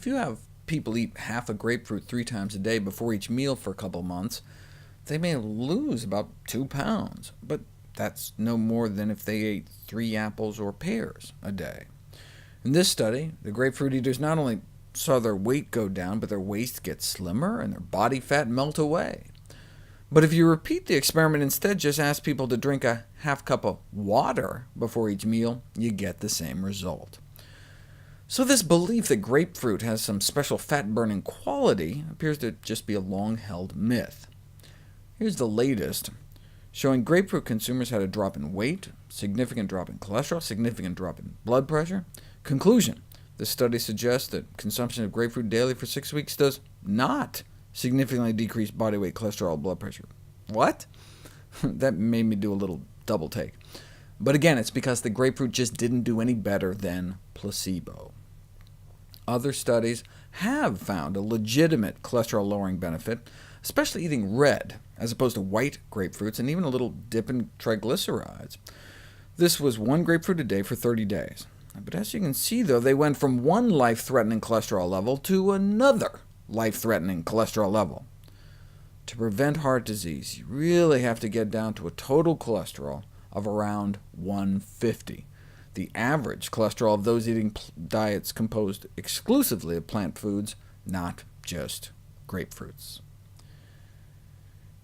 if you have people eat half a grapefruit 3 times a day before each meal for a couple months, they may lose about 2 pounds, but that's no more than if they ate 3 apples or pears a day. In this study, the grapefruit eaters not only saw their weight go down, but their waist get slimmer and their body fat melt away. But if you repeat the experiment instead, just ask people to drink a half cup of water before each meal, you get the same result. So this belief that grapefruit has some special fat-burning quality appears to just be a long-held myth. Here's the latest, showing grapefruit consumers had a drop in weight, significant drop in cholesterol, significant drop in blood pressure. Conclusion: this study suggests that consumption of grapefruit daily for 6 weeks does not significantly decrease body weight, cholesterol, blood pressure. What? That made me do a little double take. But again, it's because the grapefruit just didn't do any better than placebo. Other studies have found a legitimate cholesterol-lowering benefit, especially eating red, as opposed to white grapefruits, and even a little dip in triglycerides. This was 1 grapefruit a day for 30 days. But as you can see, though, they went from one life-threatening cholesterol level to another life-threatening cholesterol level. To prevent heart disease, you really have to get down to a total cholesterol of around 150, the average cholesterol of those eating diets composed exclusively of plant foods, not just grapefruits.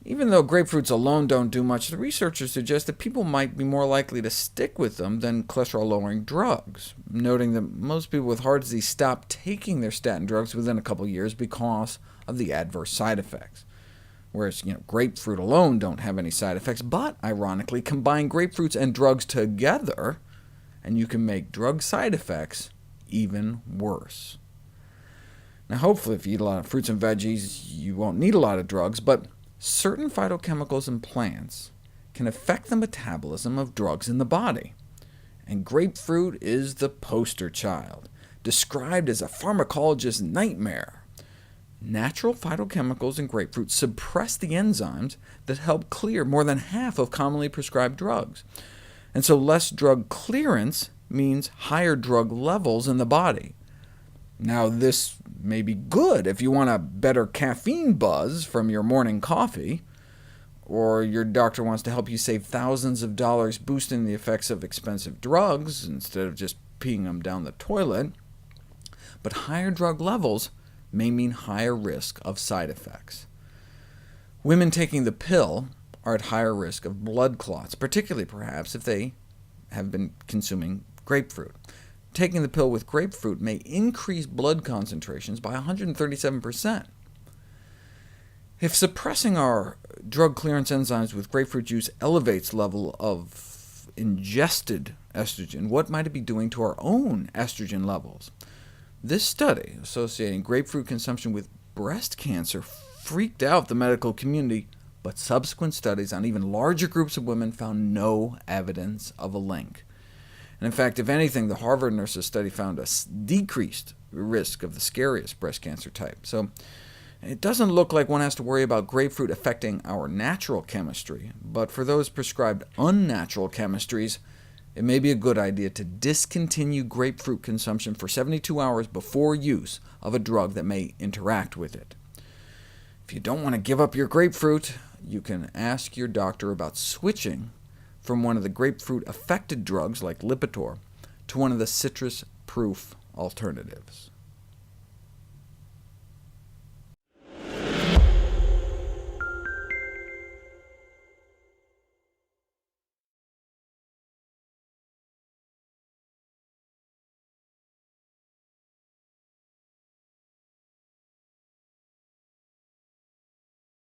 Even though grapefruits alone don't do much, the researchers suggest that people might be more likely to stick with them than cholesterol-lowering drugs, noting that most people with heart disease stop taking their statin drugs within a couple years because of the adverse side effects. Whereas grapefruit alone don't have any side effects, but ironically, combine grapefruits and drugs together, and you can make drug side effects even worse. Now hopefully if you eat a lot of fruits and veggies, you won't need a lot of drugs, but certain phytochemicals in plants can affect the metabolism of drugs in the body, and grapefruit is the poster child, described as a pharmacologist's nightmare. Natural phytochemicals in grapefruit suppress the enzymes that help clear more than half of commonly prescribed drugs, and so less drug clearance means higher drug levels in the body. Now, this may be good if you want a better caffeine buzz from your morning coffee, or your doctor wants to help you save thousands of dollars boosting the effects of expensive drugs instead of just peeing them down the toilet. But higher drug levels may mean higher risk of side effects. Women taking the pill are at higher risk of blood clots, particularly perhaps if they have been consuming grapefruit. Taking the pill with grapefruit may increase blood concentrations by 137%. If suppressing our drug clearance enzymes with grapefruit juice elevates level of ingested estrogen, what might it be doing to our own estrogen levels? This study, associating grapefruit consumption with breast cancer, freaked out the medical community, but subsequent studies on even larger groups of women found no evidence of a link. And in fact, if anything, the Harvard nurses study found a decreased risk of the scariest breast cancer type. So it doesn't look like one has to worry about grapefruit affecting our natural chemistry, but for those prescribed unnatural chemistries, it may be a good idea to discontinue grapefruit consumption for 72 hours before use of a drug that may interact with it. If you don't want to give up your grapefruit, you can ask your doctor about switching from one of the grapefruit-affected drugs like Lipitor to one of the citrus-proof alternatives.